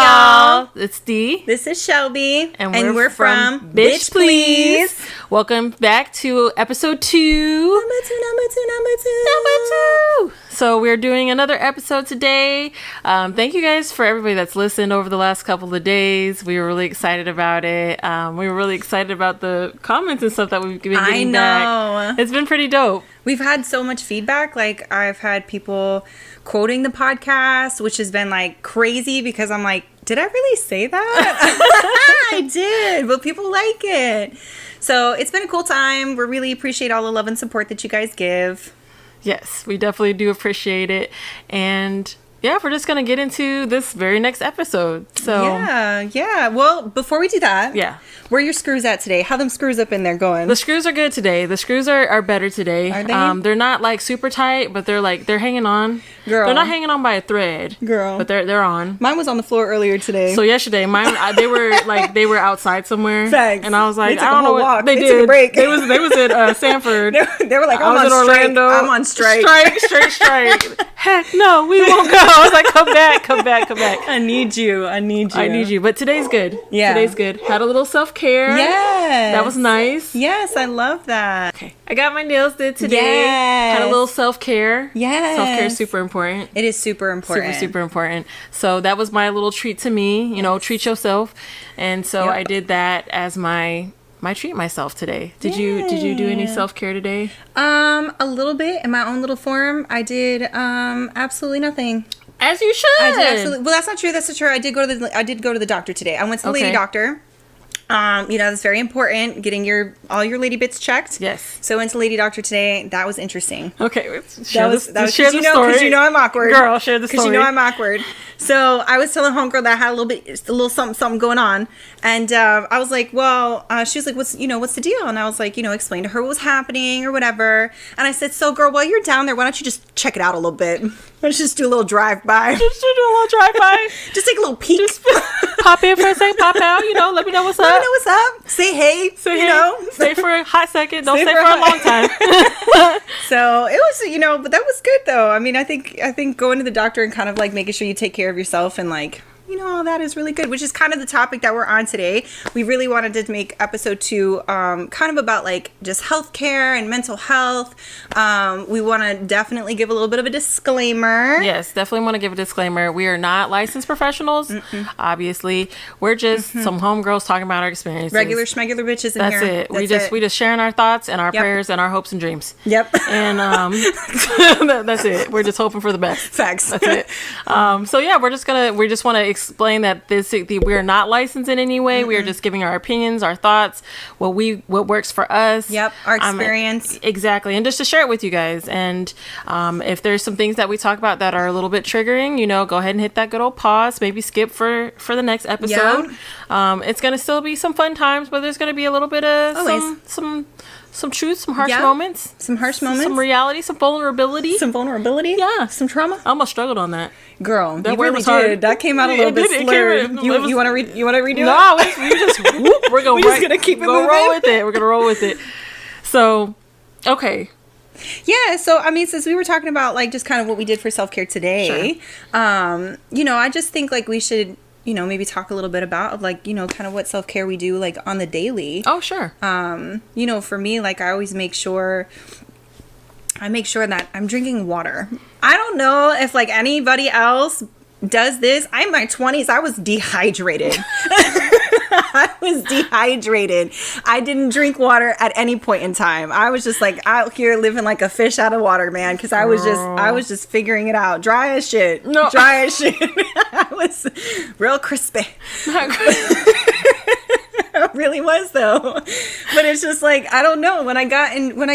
y'all. It's Dee. This is Shelby. And we're from Bxtch, Please. Welcome back to episode 2. Number two. So we're doing another episode today. Thank you guys for everybody that's listened over the last couple of days. We were really excited about it. We were really excited about the comments and stuff that we've been getting back. It's been pretty dope. We've had so much feedback. Like, I've had people quoting the podcast, which has been like crazy because I'm like, did I really say that? I did, but people like it. So it's been a cool time. We really appreciate all the love and support that you guys give. Yes, we definitely do appreciate it. And yeah, we're just going to get into this very next episode. So yeah. Well, before we do that, where are your screws at today? How them screws up in there going? The screws are good today. The screws are better today. Are they? They're not like super tight, but they're hanging on. Girl. They're not hanging on by a thread. Girl. But they're on. Mine was on the floor earlier today. So yesterday, they were outside somewhere. Facts. And I was like, I don't know what they did. Took a break. They was at Sanford. They were like, I'm on Orlando. I'm on strike. Strike. Heck no, we won't go. I was like, come back. I need you. But today's good. Yeah. Today's good. Had a little self-care. Yes. That was nice. Yes, I love that. Okay. I got my nails did today. Yes. Had a little self-care. Yes. Self-care is super important. It is super important. Super important. So that was my little treat to me. You know, treat yourself. And so I did that as my treat myself today. Did you do any self-care today? A little bit in my own little form. I did absolutely nothing. As you should. I did absolutely. Well, that's not true. I did go to the doctor today. I went to the lady doctor. That's very important, getting all your lady bits checked. Yes. So I went to lady doctor today. That was interesting. Okay. That was share the story. Because you know I'm awkward. Girl, share the story. Because you know I'm awkward. So I was telling homegirl that I had a little something going on. And I was like, well, she was like, what's the deal? And I was like, explain to her what was happening or whatever. And I said, so girl, while you're down there, why don't you just check it out a little bit? Let's just do a little drive-by. Just Just take a little peek. Just pop in for a second, pop out, let me know what's up. Let me know what's up. Say hey. Stay for a hot second. Don't stay for a long time. So it was, but that was good though. I mean, I think going to the doctor and kind of like making sure you take care of yourself and like, all that is really good, which is kind of the topic that we're on today. We really wanted to make episode 2 kind of about like just healthcare and mental health. We want to definitely give a little bit of a disclaimer. Yes, definitely want to give a disclaimer. We are not licensed professionals. Obviously, we're just some homegirls talking about our experiences. Regular schmegular bitches in here. That's it. We just sharing our thoughts and our prayers and our hopes and dreams. Yep. And that's it. We're just hoping for the best. Facts. That's it. So yeah, we just want to explain that we're not licensed in any way. We are just giving our opinions, our thoughts, what works for us. Yep, our experience. Exactly, and just to share it with you guys. And if there's some things that we talk about that are a little bit triggering, go ahead and hit that good old pause. Maybe skip for the next episode. Yep. It's gonna still be some fun times, but there's gonna be a little bit of some truth, some harsh moments. Some harsh moments. Some reality, some vulnerability. Yeah. Some trauma. I almost struggled on that. Girl, that you really did. Hard. That came out a little bit slurred. You want to redo it? No, we're just gonna keep it moving. Roll with it. We're gonna roll with it. So, okay. Yeah, so I mean, since we were talking about like just kind of what we did for self-care today, sure. I just think like we should maybe talk a little bit about like, kind of what self-care we do like on the daily. Oh, sure. For me, like I always make sure that I'm drinking water. I don't know if like anybody else does this. I'm in my 20s. I was dehydrated. I didn't drink water at any point in time. I was just like out here living like a fish out of water, man, because I was just figuring it out. Dry as shit. I was real crispy. It really was though. But it's just like, I don't know, when I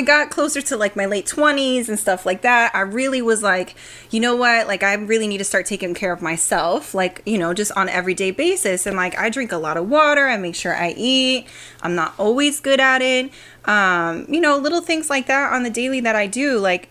got closer to like my late 20s and stuff like that, I really was like, you know what, like I really need to start taking care of myself, like, just on an everyday basis. And like I drink a lot of water, I make sure I eat. I'm not always good at it. Little things like that on the daily that I do, like,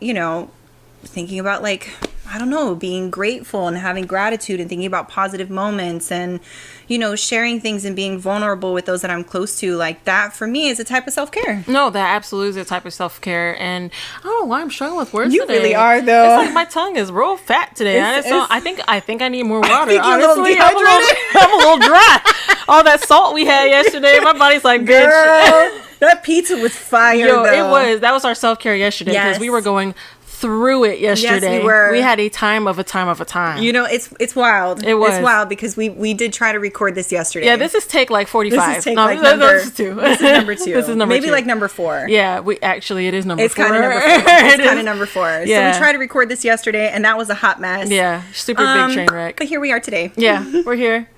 thinking about like I don't know, being grateful and having gratitude and thinking about positive moments and, you know, sharing things and being vulnerable with those that I'm close to. Like that for me is a type of self-care. No, that absolutely is a type of self-care. And I don't know why I'm struggling with words You today. really are, though. It's like my tongue is real fat today. I think I need more water. think you're a little Honestly, dehydrated. I'm a little dry. All that salt we had yesterday, my body's like, bitch. Girl, that pizza was fire, Yo, though. it was. That was our self-care yesterday because Yes. we were going through it yesterday. Yes, we were. We had a time of a time. You know, it's wild. It was. It's wild because we did try to record this yesterday. Yeah, this is take like 45. This is take no, like this is two. This is number 2. This is number Maybe 2. like number 4. Yeah, it is number 4. It's kind of number 4. It's It kind of is. number 4. Yeah. So we tried to record this yesterday, and that was a hot mess. Yeah, super big train wreck. But here we are today. Yeah, we're here.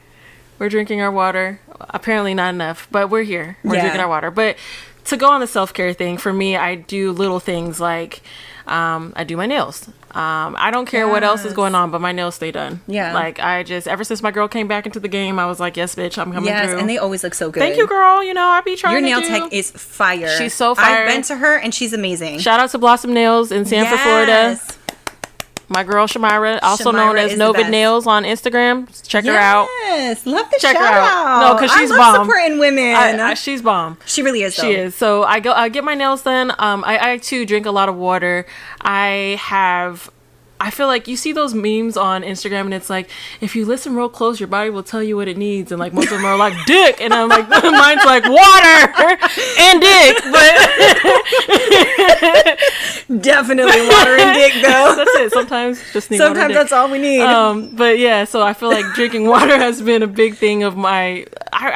We're drinking our water. Apparently not enough, but we're here. We're Yeah. drinking our water. But to go on the self-care thing, for me, I do little things like I do my nails. I don't care what else is Yes. going on, but my nails stay done. Yeah. Like ever since my girl came back into the game, I was like, yes, bitch, I'm coming Yes, through. and they always look so good. Thank you, girl. You know, I be trying Your to nail do. tech is fire. She's so fire. I've been to her, and she's amazing. Shout out to Blossom Nails in Sanford, Florida. Yes. My girl Shamira, also known Shamira as is the Novid best. Nails on Instagram. Check her out. Yes, love the Check her shout out. out. No, 'cause she's I love bomb. supporting women. She's bomb. She really is. Though. She is. So I get my nails done. I too drink a lot of water. I feel like you see those memes on Instagram and it's like, if you listen real close, your body will tell you what it needs. And like most of them are like dick. And I'm like, mine's like water and dick. But Definitely water and dick though. that's it. Sometimes just need water and Sometimes dick. that's all we need. But yeah, so I feel like drinking water has been a big thing of I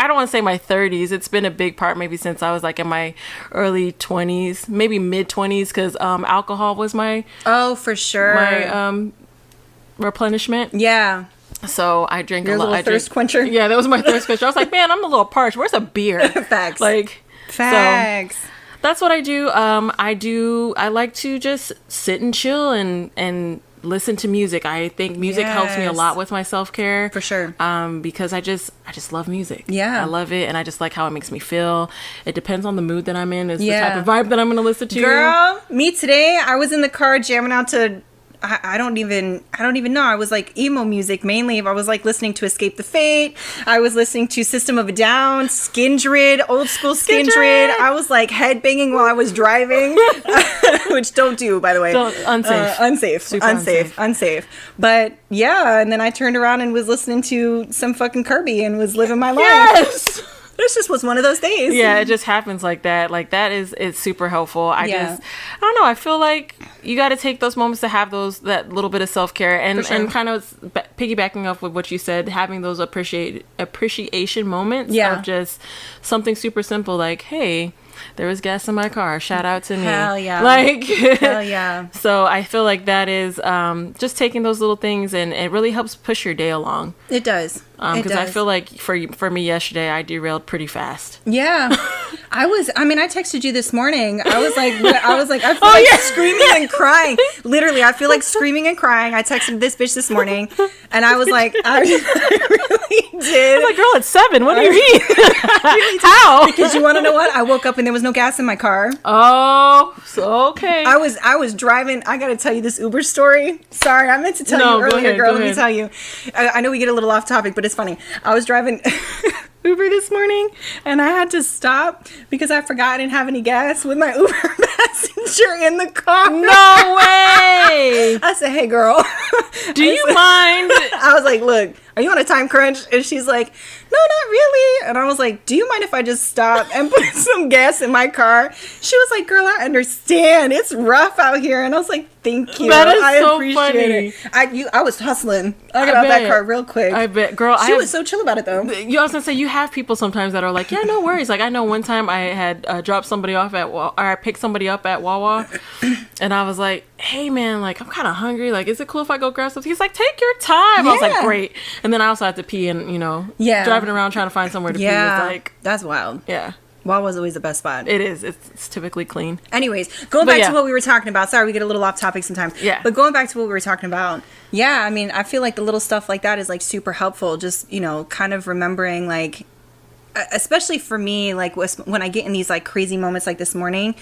don't want to say my 30s. It's been a big part maybe since I was like in my early 20s, maybe mid 20s, because alcohol was my Oh, for sure. replenishment. Yeah. So I drink Your a lot. little thirst quencher. Yeah, that was my thirst quencher. I was like, man, I'm a little parched. Where's a beer? Facts. Like, Facts. So that's what I do. I like to just sit and chill and listen to music. I think music helps me a Yes. lot with my self-care. For sure. Because I just love music. Yeah. I love it, and I just like how it makes me feel. It depends on the mood that I'm in. Is Yeah. the type of vibe that I'm going to listen to. Girl, me today, I was in the car jamming out to I don't even know. I was like emo music mainly. I was like listening to Escape the Fate. I was listening to System of a Down, Skindred, old school Skindred. I was like headbanging while I was driving, which don't do, by the way. Unsafe. Super Unsafe. But yeah, and then I turned around and was listening to some fucking Kirby and was living my life. Yes. This just was one of those days. Yeah, it just happens like that. Like that it's super helpful. I don't know. I feel like you got to take those moments to have that little bit of self-care and kind of piggybacking off with what you said, having those appreciation moments of just something super simple like, hey, there was gas in my car. Shout out to me. Hell yeah. Like, hell yeah. So I feel like that is just taking those little things and it really helps push your day along. It does. Because I feel like for me yesterday, I derailed pretty fast. Yeah. I texted you this morning. I was like, I feel like screaming and crying. Literally, I feel like screaming and crying. I texted this bitch this morning and I was like, I really did. I'm like, girl, it's 7. What do you mean? Really How? Because you want to know what? I woke up and there was no gas in my car. Oh, so okay. I was driving. I got to tell you this Uber story. Sorry, I meant to tell you earlier, girl. Let me tell you. I know we get a little off topic, but it's funny. I was driving Uber this morning and I had to stop because I forgot I didn't have any gas with my Uber passenger in the car. No way. I said, hey, girl. Do you mind? I was like, look, are you on a time crunch? And she's like, no, not really. And I was like, do you mind if I just stop and put some gas in my car? She was like, girl, I understand. It's rough out here. And I was like, thank you. That is I so appreciate funny. it. I was hustling. I got out that car real quick. I bet. Girl, she was so chill about it, though. You also say you have people sometimes that are like, yeah, no worries. Like, I know one time I had dropped somebody off or I picked somebody up at Wawa. And I was like, hey, man, like, I'm kind of hungry. Like, is it cool if I go grab something? He's like, take your time. I was like, great. And then I also had to pee and, driving around trying to find somewhere to pee. It's like, that's wild. Yeah. Wawa's always the best spot. It is. It's typically clean. Anyways, going back to what we were talking about. Sorry, we get a little off topic sometimes. Yeah. But going back to what we were talking about. Yeah, I mean, I feel like the little stuff like that is like super helpful. Just, kind of remembering like, especially for me, like when I get in these like crazy moments like this morning,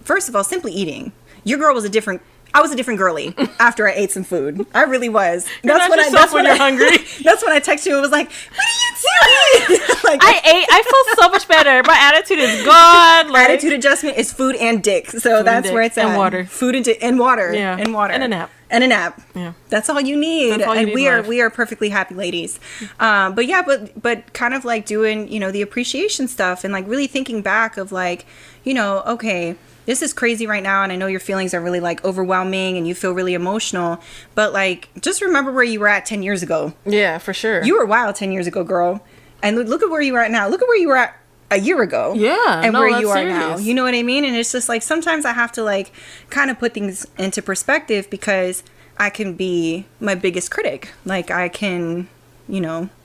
first of all, simply eating. Your girl was a different I was a different girly after I ate some food. I really was. That's when you're hungry. That's when I texted you and was like, "What are you doing?" Like, I feel so much better. My attitude is gone. Like, attitude adjustment is food and dick. So that's where it's at. And water. Food and water. Yeah. And water. And a nap. And a nap. Yeah. That's all you need. That's all you and need we are perfectly happy ladies. But kind of like doing, the appreciation stuff and like really thinking back of like, okay, this is crazy right now, and I know your feelings are really like overwhelming and you feel really emotional, but like just remember where you were at 10 years ago. Yeah, for sure. You were wild 10 years ago, girl. And look at where you are at now. Look at where you were at a year ago. Yeah. And no, where that's you are serious. now. You know what I mean? And it's just like sometimes I have to like kind of put things into perspective because I can be my biggest critic. Like I can,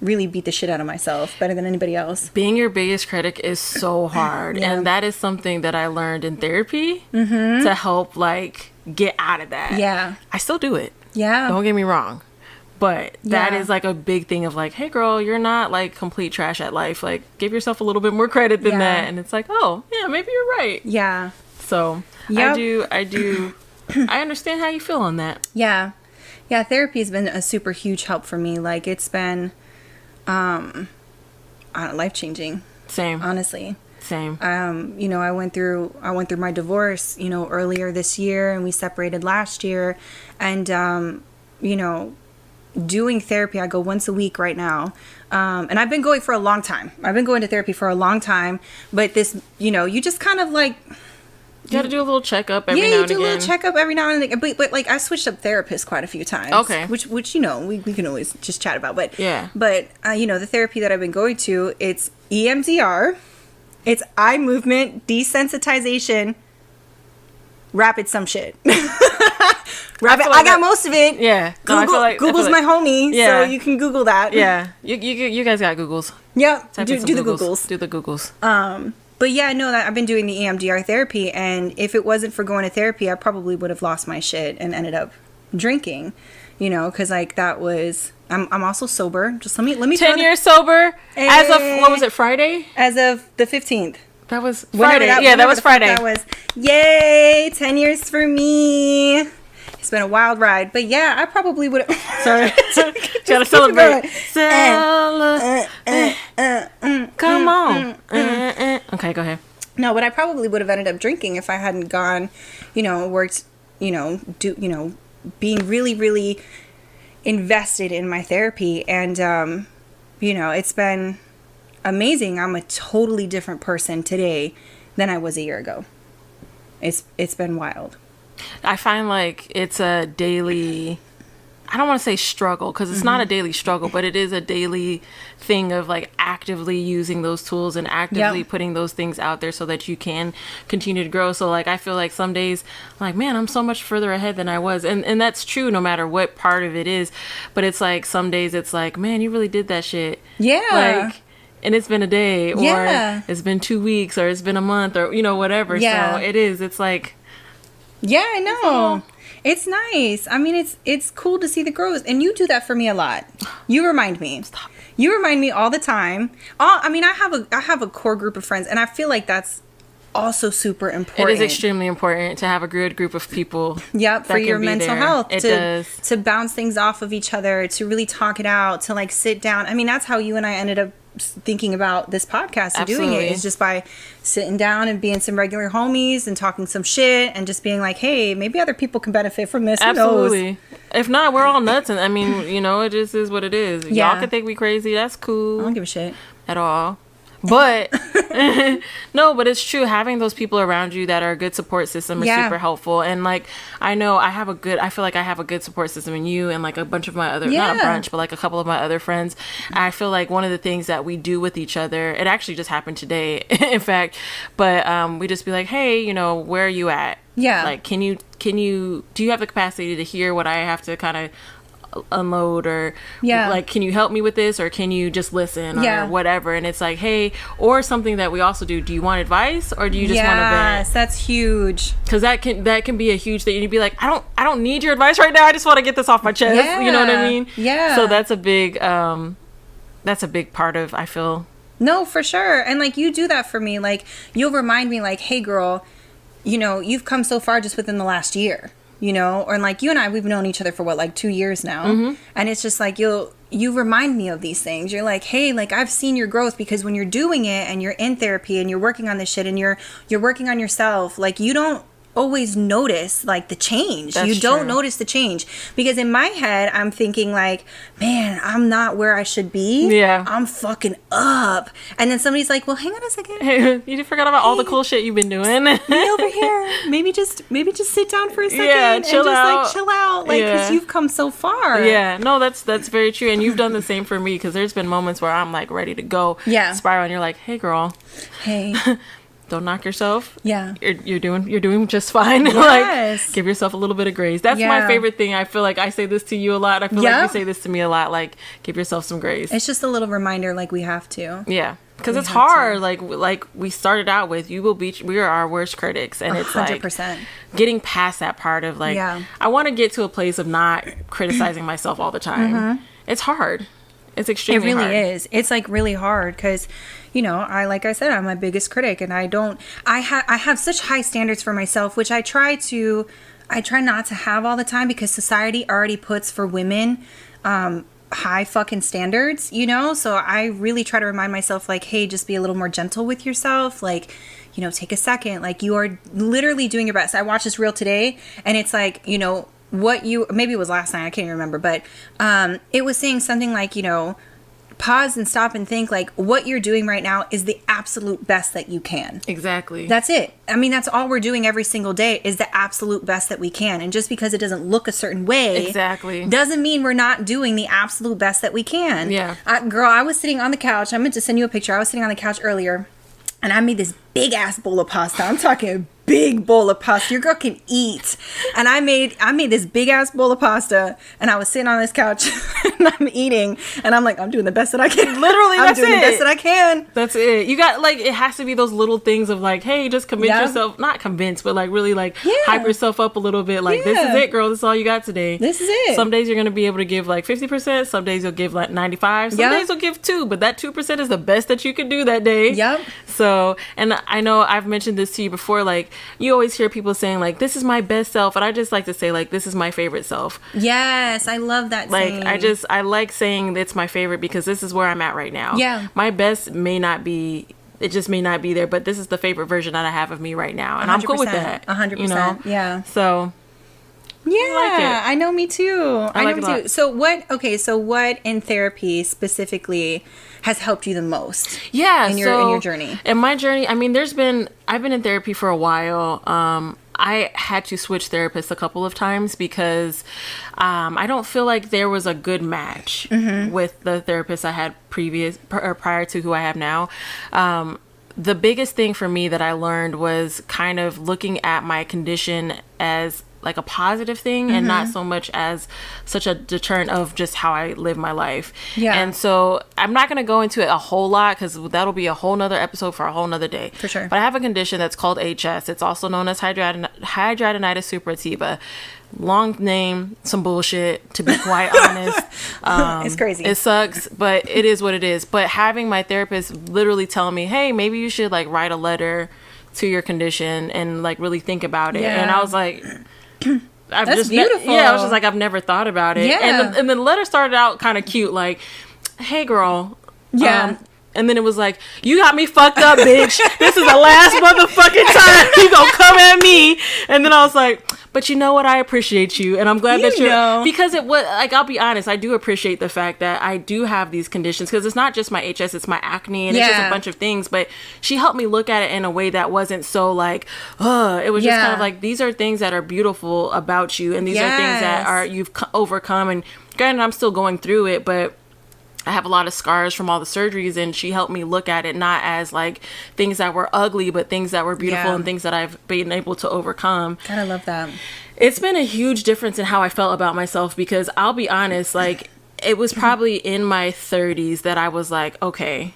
really beat the shit out of myself better than anybody else. Being your biggest critic is so hard. Yeah. And that is something that I learned in therapy to help like get out of that. Yeah. I still do it. Yeah. Don't get me wrong. But that Yeah. is like a big thing of like, hey girl, you're not like complete trash at life. Like give yourself a little bit more credit than Yeah. that. And it's like, oh yeah, maybe you're right. Yeah. So Yep. I do I understand how you feel on that. Yeah. Yeah, therapy has been a super huge help for me. Like it's been life-changing, Same. honestly. Same. I went through my divorce, earlier this year, and we separated last year, and doing therapy, I go once a week right now. And I've been going for a long time. I've been going to therapy for a long time, but this, you just kind of like You got to do a little checkup every now you and do again. a little checkup every now and again. But like I switched up therapists quite a few times. Okay. Which we can always just chat about. But Yeah. But the therapy that I've been going to, it's EMDR, it's eye movement desensitization, rapid some shit. Rapid. I got most of it. Yeah. No, I Google, feel like- I feel Google's like- my homie, Yeah. so you can Google that. Yeah. You guys got Googles. Yep. Type Do in some the Googles. Do the Googles. But yeah, I know that I've been doing the EMDR therapy, and if it wasn't for going to therapy, I probably would have lost my shit and ended up drinking, because like that was. I'm also sober. Just let me 10 years sober as of what was it, Friday? As of the 15th. That was Friday. That was the fuck Friday. That was yay! 10 years for me. It's been a wild ride, but yeah, I probably would have. Sorry, gotta celebrate. Come on. Okay, go ahead. No, but I probably would have ended up drinking if I hadn't gone, worked, being really, really invested in my therapy. And, it's been amazing. I'm a totally different person today than I was a year ago. It's been wild. I find like it's a daily, I don't want to say struggle because it's not a daily struggle, but it is a daily thing of like actively using those tools and actively putting those things out there so that you can continue to grow. So like I feel like some days I'm like, man, I'm so much further ahead than I was, and that's true no matter what part of it is. But it's like some days it's like, man, you really did that shit. Yeah. Like, and it's been a day, or Yeah. it's been 2 weeks, or it's been a month, or whatever. Yeah. So it's like. Yeah, I know. It's nice. I mean, it's cool to see the growth, and you do that for me a lot. You remind me. Stop. You remind me all the time. I have a core group of friends, and I feel like that's also super important. It is extremely important to have a good group of people. Yep, for that your can be mental there. health. It does. To bounce things off of each other, to really talk it out, to like sit down. I mean, that's how you and I ended up thinking about this podcast and doing Absolutely. it, is just by sitting down and being some regular homies and talking some shit and just being like, hey, maybe other people can benefit from this. Who knows? Absolutely. If not, we're all nuts, and I mean, it just is what it is. Yeah. Y'all can think we crazy. That's I cool. don't give a shit. At all. But no, but it's true. Having those people around you that are a good support system is super helpful. And like, I know I feel like I have a good support system in you and like a bunch of my other, not a bunch, but like a couple of my other friends. I feel like one of the things that we do with each other, it actually just happened today, in fact, but we just be like, hey, where are you at? Yeah. Like, do you have the capacity to hear what I have to kind of unload, or like, can you help me with this, or can you just listen, or whatever? And it's like, hey, or something that we also do you want advice, or do you just want to vent? Yes, that's huge. Because that can be a huge thing. You'd be like, I don't need your advice right now, I just want to get this off my chest. You know what I mean? Yeah. So that's a big part of, I feel. No, for sure. And like, you do that for me. Like, you'll remind me like, hey girl, you've come so far just within the last year. you know, or like you and I, we've known each other for what, like 2 years now. And it's just like, you remind me of these things. You're like, hey, like I've seen your growth, because when you're doing it and you're in therapy and you're working on this shit and you're working on yourself, like you don't always notice like the change. That's you don't true. notice the change, because in my head I'm thinking like, man, I'm not where I should be. Yeah. I'm fucking up. And then somebody's like, well, hang on a second. Hey, you forgot about all the cool shit you've been doing. Me over here. Maybe just sit down for a second and chill just out. like chill out, like, because you've come so far. Yeah, no, that's very true, and you've done the same for me, because there's been moments where I'm like ready to go spiral, and you're like, hey girl, Hey. don't knock yourself. Yeah. You're doing just fine. Yes. Like, give yourself a little bit of grace. That's my favorite thing. I feel like I say this to you a lot. I feel like you say this to me a lot. Like, give yourself some grace. It's just a little reminder, like we have to. Yeah. Because it's hard. Like we started out with, we are our worst critics. And it's 100%. like getting past that part of like, I want to get to a place of not criticizing myself all the time. It's hard. It's extremely hard. It really is. It's like really hard, because, you know, like I said, I'm my biggest critic, and I have such high standards for myself, which I try not to have all the time, because society already puts for women high fucking standards, you know? So I really try to remind myself, like, hey, just be a little more gentle with yourself. Like, you know, take a second. Like, you are literally doing your best. I watched this reel today, and it's like, you know, maybe it was last night, I can't even remember, but it was saying something like, you know, pause and stop and think, like, what you're doing right now is the absolute best that you can. Exactly. That's it. I mean, that's all we're doing every single day, is the absolute best that we can. And just because it doesn't look a certain way doesn't mean we're not doing the absolute best that we can. Yeah. Girl, I was sitting on the couch. I meant to send you a picture. I was sitting on the couch earlier, and I made this big ass bowl of pasta. I'm talking big bowl of pasta. Your girl can eat. And I made this big ass bowl of pasta, and I was sitting on this couch and I'm eating, and I'm like, I'm doing the best that I can. Literally, I'm doing the best that I can. That's it. You got, like, it has to be those little things of like, hey, just convince yourself, not convince, but like really like hype yourself up a little bit. Like, this is it, girl. This is all you got today. This is it. Some days you're going to be able to give like 50%. Some days you'll give like 95. Some days you'll give 2, but that 2% is the best that you can do that day. Yep. So, and I know I've mentioned this to you before, like, you always hear people saying like, this is my best self, and I just like to say like, this is my favorite self. Yes, I love that like saying. I like saying it's my favorite, because this is where I'm at right now. Yeah. My best may not be, it just may not be there, but this is the favorite version that I have of me right now, and 100%, I'm cool with that. 100%. You know? Yeah. So I know, me too. I know, me lot. too. So what in therapy specifically has helped you the most? Yeah, in your journey. In my journey, I mean, I've been in therapy for a while. I had to switch therapists a couple of times because I don't feel like there was a good match with the therapist I had prior to who I have now. The biggest thing for me that I learned was kind of looking at my condition as like a positive thing and not so much as such a deterrent of just how I live my life. Yeah. And so I'm not going to go into it a whole lot, because that'll be a whole nother episode for a whole nother day. For sure. But I have a condition that's called HS. It's also known as hidradenitis suppurativa. Long name, some bullshit, to be quite honest. It's crazy. It sucks, but it is what it is. But having my therapist literally telling me, hey, maybe you should like write a letter to your condition and like really think about it. Yeah. And I was like, that's beautiful. I was just like, I've never thought about it. Yeah. And the letter started out kind of cute, like, hey girl. Yeah. And then it was like, you got me fucked up, bitch. This is the last motherfucking time you gonna come at me. And then I was like, but you know what? I appreciate you. And I'm glad that you're, because it was like, I'll be honest, I do appreciate the fact that I do have these conditions, because it's not just my HS, it's my acne, and it's just a bunch of things. But she helped me look at it in a way that wasn't so like, it was just kind of like, these are things that are beautiful about you. And these are things that you've overcome. And granted, I'm still going through it, but I have a lot of scars from all the surgeries, and she helped me look at it not as like things that were ugly, but things that were beautiful and things that I've been able to overcome. God, I love that. It's been a huge difference in how I felt about myself, because I'll be honest, like, it was probably in my 30s that I was like, okay,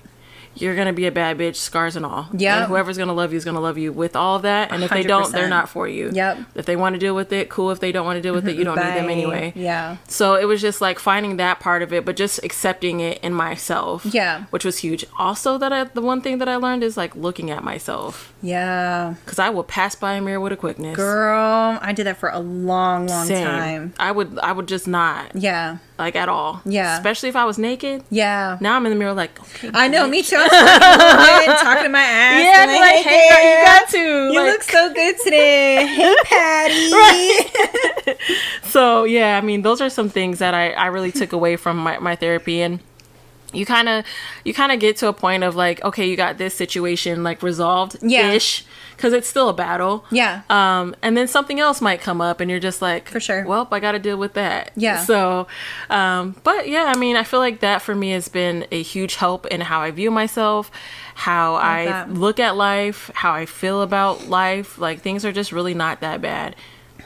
you're gonna be a bad bitch, scars and all. Yeah. And whoever's gonna love you is gonna love you with all of that. And if they don't, they're 100%. not for you. Yep. If they want to deal with it, cool. If they don't want to deal with it, you don't need them anyway. Yeah. So it was just like finding that part of it, but just accepting it in myself. Yeah. Which was huge. Also, the one thing that I learned is like looking at myself. Yeah. Because I will pass by a mirror with a quickness. Girl, I did that for a long Same. time. I would just not. Yeah. Like at all. Yeah. Especially if I was naked. Yeah. Now I'm in the mirror like, okay. I know, me too. I'm talking to my ass. Yeah, I'm like, hey, girl, you got to. You like, look so good today. Hey, Patty. Right. So, yeah, I mean, those are some things that I really took away from my therapy. And you kind of get to a point of like, okay, you got this situation like resolved-ish. Yeah. Because it's still a battle. Yeah. And then something else might come up and you're just like, For sure. Well, I got to deal with that. Yeah. So, but yeah, I mean, I feel like that for me has been a huge help in how I view myself, how I look at life, how I feel about life. Like things are just really not that bad.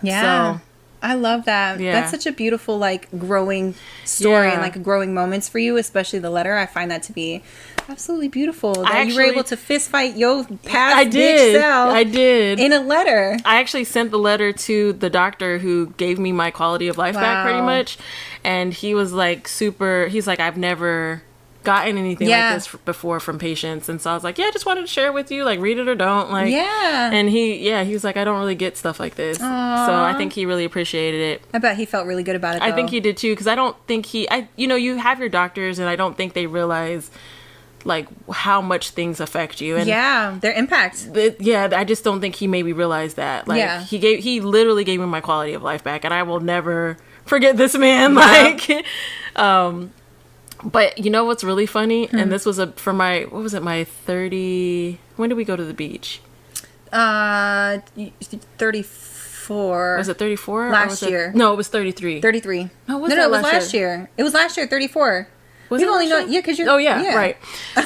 Yeah. So, I love that. Yeah. That's such a beautiful, like, growing story Yeah. and, like, growing moments for you, especially the letter. I find that to be absolutely beautiful. That you were actually- able to fist fight your past I bitch did. self I did. in a letter. I actually sent the letter to the doctor who gave me my quality of life back pretty Wow. much. And he was like he's like, I've never gotten anything Yeah. like this before from patients. And so I was like, yeah, I just wanted to share it with you, like read it or don't. Like, Yeah. And he was like, I don't really get stuff like this. Aw. So I think he really appreciated it. I bet he felt really good about it, I though. think he did too, because I don't think you have your doctors and I don't think they realize like how much things affect you. And Yeah, their impact. I just don't think he maybe realized that. Like Yeah. he literally gave me my quality of life back, and I will never forget this man. Yeah. Like, but you know what's really funny? And this was for my 30. When did we go to the beach? 34. Was it 34? Last year. No, it was 33. 33. No, No, it was last year. It was last year, 34. Was We've it only last known, year? yeah, because you're. Oh yeah, right.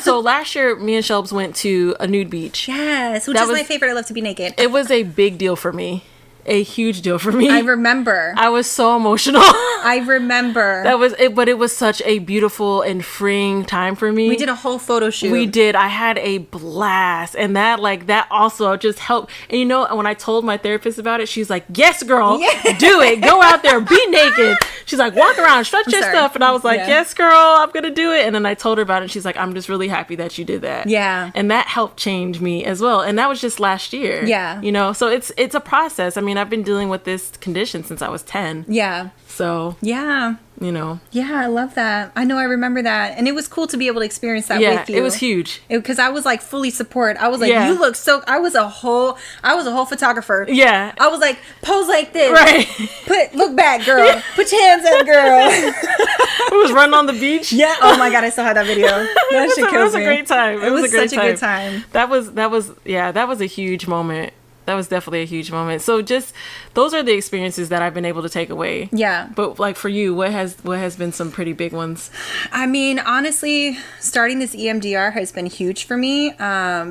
So last year, me and Shelbs went to a nude beach. Yes, which That is was- my favorite. I love to be naked. It was a big deal for me. A huge deal for me. I remember. I was so emotional. I remember. That was it, but it was such a beautiful and freeing time for me. We did a whole photo shoot. We did. I had a blast, and that also just helped. And you know, when I told my therapist about it, she's like, "Yes, girl, Yeah. do it. Go out there, be naked." She's like, "Walk around, stretch your sorry. stuff," and I was like, Yeah. "Yes, girl, I'm gonna do it." And then I told her about it, and she's like, "I'm just really happy that you did that." Yeah. and that helped change me as well. And that was just last year. Yeah. you know, so it's a process. I mean, I've been dealing with this condition since I was 10. Yeah. So, Yeah. you know. Yeah, I love that. I know, I remember that. And it was cool to be able to experience that Yeah, with you. it was huge. Because I was like fully support. I was like, Yeah. you look so, I was a whole photographer. Yeah. I was like, pose like this. Right. Look back, girl. Put your hands up, girl. It was running on the beach. Yeah. Oh my God, I still have that video. That shit It kills was a me. great time. It was a great such a good time. That was a huge moment. That was definitely a huge moment. So just those are the experiences that I've been able to take away. Yeah. But like for you, what has been some pretty big ones? I mean, honestly, starting this EMDR has been huge for me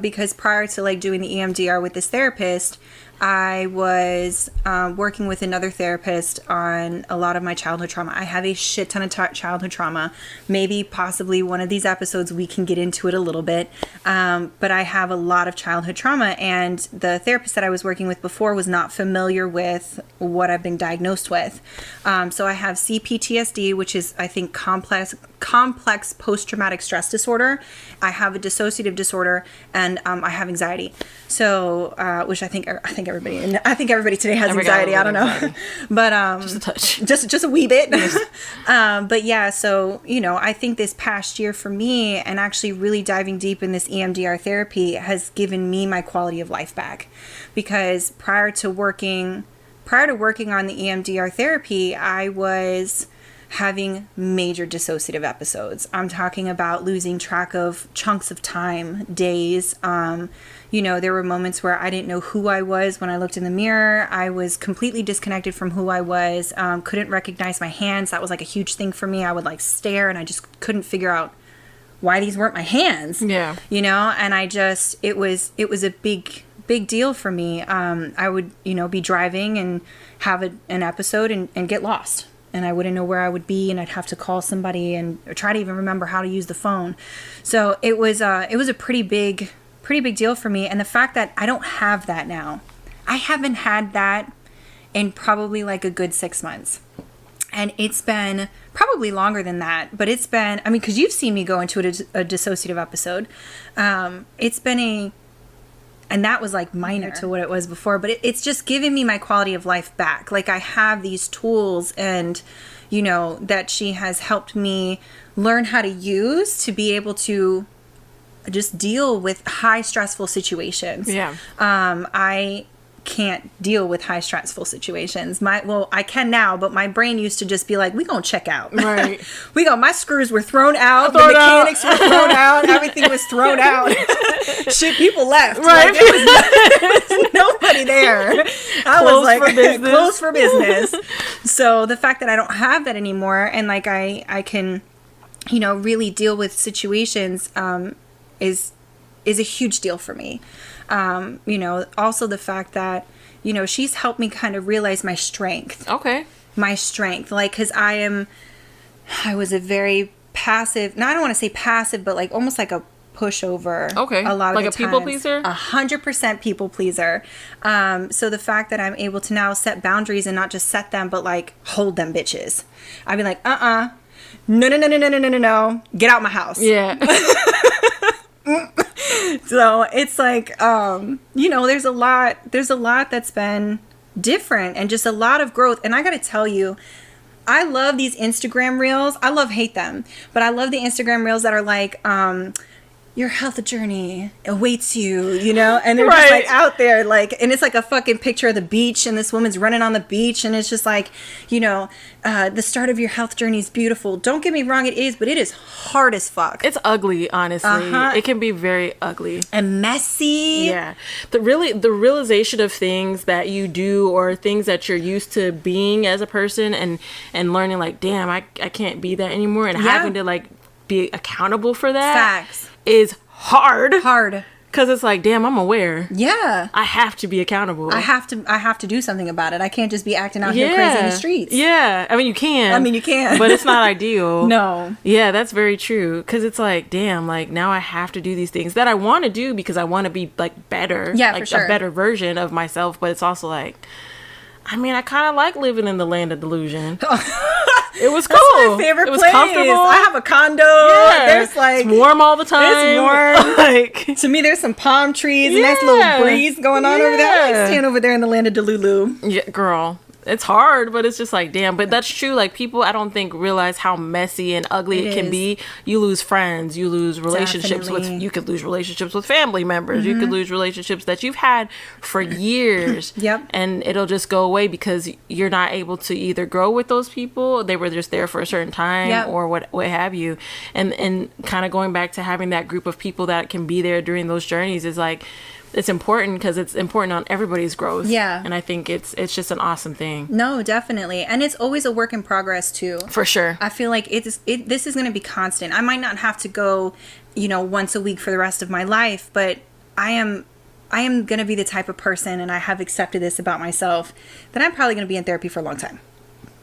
because prior to like doing the EMDR with this therapist, I was working with another therapist on a lot of my childhood trauma. I have a shit ton of childhood trauma. Maybe possibly one of these episodes we can get into it a little bit. But I have a lot of childhood trauma, and the therapist that I was working with before was not familiar with what I've been diagnosed with. So I have CPTSD, which is, I think, complex post-traumatic stress disorder. I have a dissociative disorder, and I have anxiety. So, which I think everybody today has anxiety. I don't know, but Just a touch. just a wee bit. But yeah, so you know, I think this past year for me, and actually really diving deep in this EMDR therapy, has given me my quality of life back, because prior to working on the EMDR therapy, I was having major dissociative episodes. I'm talking about losing track of chunks of time, days. You know, there were moments where I didn't know who I was when I looked in the mirror. I was completely disconnected from who I was. Couldn't recognize my hands. That was like a huge thing for me. I would like stare and I just couldn't figure out why these weren't my hands. Yeah. You know, and it was a big deal for me. I would, you know, be driving and have an episode and get lost. and I wouldn't know where I would be, and I'd have to call somebody and or try to even remember how to use the phone. So it was a pretty big deal for me. And the fact that I don't have that now, I haven't had that in probably like a good 6 months. And it's been probably longer than that, but it's been, I mean, because you've seen me go into a dissociative episode. It's been and that was like minor to what it was before, but it's just giving me my quality of life back. Like I have these tools and, you know, that she has helped me learn how to use to be able to just deal with high stressful situations. Yeah. I can't deal with high stressful situations. I can now, but my brain used to just be like, we gonna check out. Right. My screws were thrown out, the mechanics were thrown out, everything was thrown out. Shit, people left. Right. Like, there was nobody there. I was like, closed for business. So the fact that I don't have that anymore, and like I can, you know, really deal with situations, is a huge deal for me. You know, also the fact that, you know, she's helped me kind of realize my strength. Okay. My strength. Like, because I was a very passive, no, I don't want to say passive, but like almost like a pushover. Okay. A lot of like the a times. people pleaser? 100% people pleaser. So the fact that I'm able to now set boundaries and not just set them, but like hold them bitches. I'd be like, no. Get out my house. Yeah. So it's like, you know, there's a lot that's been different and just a lot of growth. And I got to tell you, I love these Instagram reels. I hate them, but I love the Instagram reels that are like, your health journey awaits you, you know, and they're just like out there, like, and it's like a fucking picture of the beach and this woman's running on the beach and it's just like, you know, the start of your health journey is beautiful. Don't get me wrong, it is, but it is hard as fuck. It's ugly, honestly. It can be very ugly and messy. Yeah. The realization of things that you do or things that you're used to being as a person and learning like, damn, I can't be that anymore, and having to like be accountable for that. Facts. Is hard. Because it's like, damn, I'm aware. Yeah. I have to be accountable. I have to do something about it. I can't just be acting out here crazy in the streets. Yeah. I mean, you can. But it's not ideal. No. Yeah, that's very true. Because it's like, damn, like now I have to do these things that I want to do because I want to be like better. Yeah, like for sure. A better version of myself. But it's also like, I mean, I kind of like living in the land of delusion. It was cool. That's my favorite place. Comfortable. I have a condo. Yeah. There's like, it's warm all the time. It's warm. Like, to me, there's some palm trees, a nice little breeze going on over there. I like staying over there in the land of Delulu. Yeah, girl. It's hard, but it's just like, damn. But that's true. Like, people, I don't think, realize how messy and ugly it can be. You lose friends. You lose relationships you could lose relationships with family members. You could lose relationships that you've had for years. Yep. And it'll just go away because you're not able to either grow with those people. They were just there for a certain time or what have you. And kind of going back to having that group of people that can be there during those journeys is like, it's important because it's important on everybody's growth. Yeah. And I think it's just an awesome thing. No, definitely. And it's always a work in progress too. For sure. I feel like this is going to be constant. I might not have to go, you know, once a week for the rest of my life, but I am going to be the type of person, and I have accepted this about myself, that I'm probably going to be in therapy for a long time.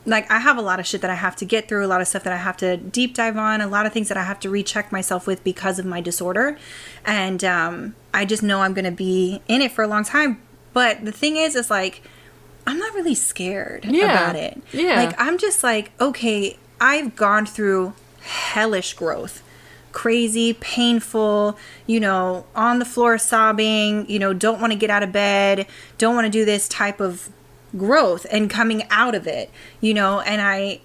Like, I have a lot of shit that I have to get through, a lot of stuff that I have to deep dive on, a lot of things that I have to recheck myself with because of my disorder. And I just know I'm going to be in it for a long time. But the thing is like, I'm not really scared about it. Yeah. Like, I'm just like, okay, I've gone through hellish growth. Crazy, painful, you know, on the floor sobbing, you know, don't want to get out of bed, don't want to do this type of growth and coming out of it, you know, and I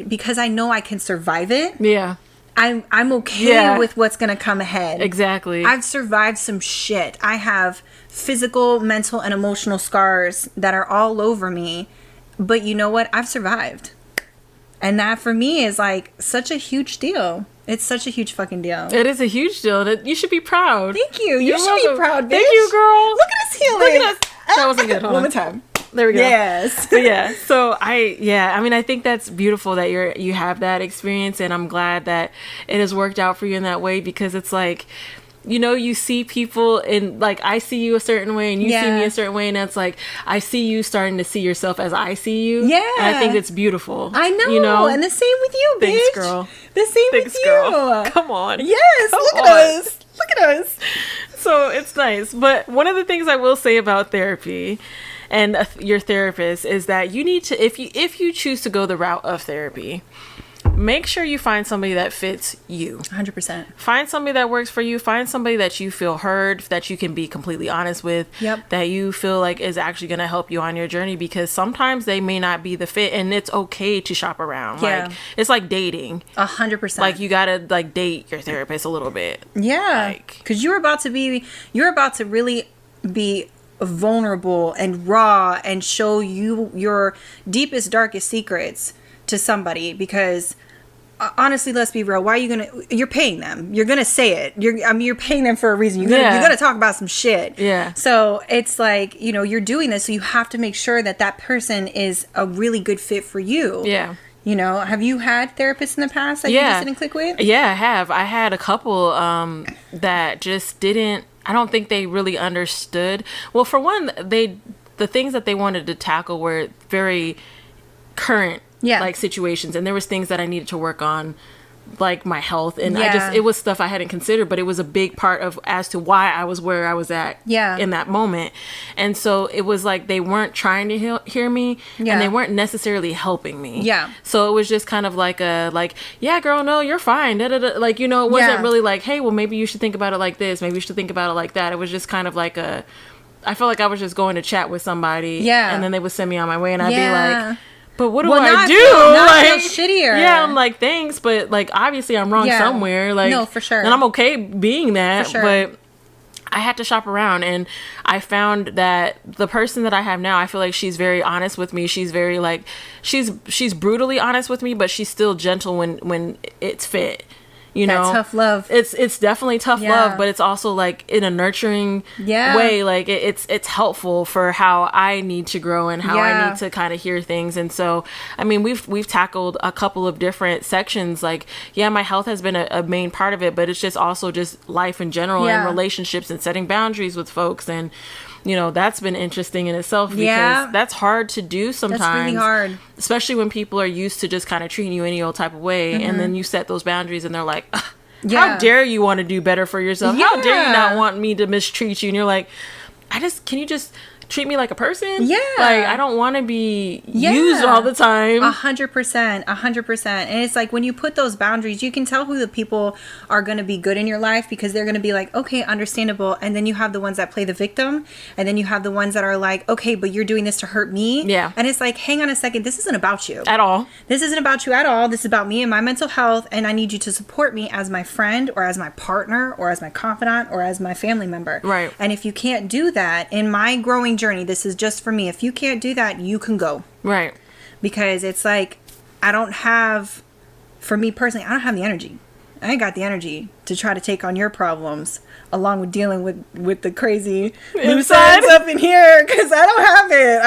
because I know I can survive it. Yeah. I'm okay with what's going to come ahead. Exactly. I've survived some shit. I have physical, mental, and emotional scars that are all over me. But you know what? I've survived. And that for me is like such a huge deal. It's such a huge fucking deal. It is a huge deal. You should be proud. Thank you. You should be proud, bitch. Thank you, girl. Look at us healing. Look at us. That wasn't good. Hold on. One more time. There we go. Yes. But yeah. So I mean, I think that's beautiful that you have that experience, and I'm glad that it has worked out for you in that way, because it's like, you see people in, like, I see you a certain way and you see me a certain way, and it's like, I see you starting to see yourself as I see you. Yeah. And I think it's beautiful. I know. And the same with you, bitch. Thanks, girl. The same with you. Girl. Come on. Yes. Look at us. Look at us. So it's nice. But one of the things I will say about therapy and your therapist is that you need to, if you choose to go the route of therapy, make sure you find somebody that fits you. 100%. Find somebody that works for you. Find somebody that you feel heard, that you can be completely honest with, that you feel like is actually going to help you on your journey, because sometimes they may not be the fit, and it's okay to shop around. Yeah. Like, it's like dating. 100%. Like, you got to, like, date your therapist a little bit. Yeah. Because you're about to really be vulnerable and raw and show you your deepest, darkest secrets to somebody, because honestly, let's be real. Why are you you're paying them. You're gonna say it. You're paying them for a reason. You're gonna talk about some shit. Yeah. So it's like, you're doing this, so you have to make sure that person is a really good fit for you. Yeah. Have you had therapists in the past that you just didn't click with? Yeah, I have. I had a couple that just didn't, I don't think they really understood. Well, for one, the things that they wanted to tackle were very current like situations, and there was things that I needed to work on, like my health, and it was stuff I hadn't considered, but it was a big part of as to why I was where I was at in that moment. And so it was like they weren't trying to hear me, and they weren't necessarily helping me. So it was just kind of like yeah, girl, no, you're fine, like, it wasn't really like, hey, well, maybe you should think about it like this, maybe you should think about it like that. It was just kind of like I felt like I was just going to chat with somebody, and then they would send me on my way, and I'd be like, but what do I do? Feel shittier. Yeah, I'm like, thanks, but like, obviously I'm wrong somewhere. Like, no, for sure. And I'm okay being that, for sure. but I had to shop around, and I found that the person that I have now, I feel like she's very honest with me. She's very like, she's brutally honest with me, but she's still gentle when it's fit. That tough love. It's definitely tough love, but it's also like in a nurturing way. Like it's helpful for how I need to grow and how I need to kind of hear things. And so, I mean, we've tackled a couple of different sections. Like, my health has been a main part of it, but it's just also just life in general and relationships and setting boundaries with folks. And that's been interesting in itself, because that's hard to do sometimes. That's really hard. Especially when people are used to just kind of treating you any old type of way. Mm-hmm. And then you set those boundaries and they're like, how dare you want to do better for yourself? How dare you not want me to mistreat you? And you're like, can you just treat me like a person? Yeah. Like, I don't want to be used all the time. 100%. 100%. And it's like, when you put those boundaries, you can tell who the people are going to be good in your life, because they're going to be like, okay, understandable. And then you have the ones that play the victim. And then you have the ones that are like, okay, but you're doing this to hurt me. Yeah. And it's like, hang on a second. This isn't about you. At all. This isn't about you at all. This is about me and my mental health. And I need you to support me as my friend, or as my partner, or as my confidant, or as my family member. Right. And if you can't do that in my growing journey, this is just for me. If you can't do that, you can go. Right. Because it's like, for me personally, I don't have the energy. I ain't got the energy to try to take on your problems, along with dealing with the crazy loose ends up in here, because I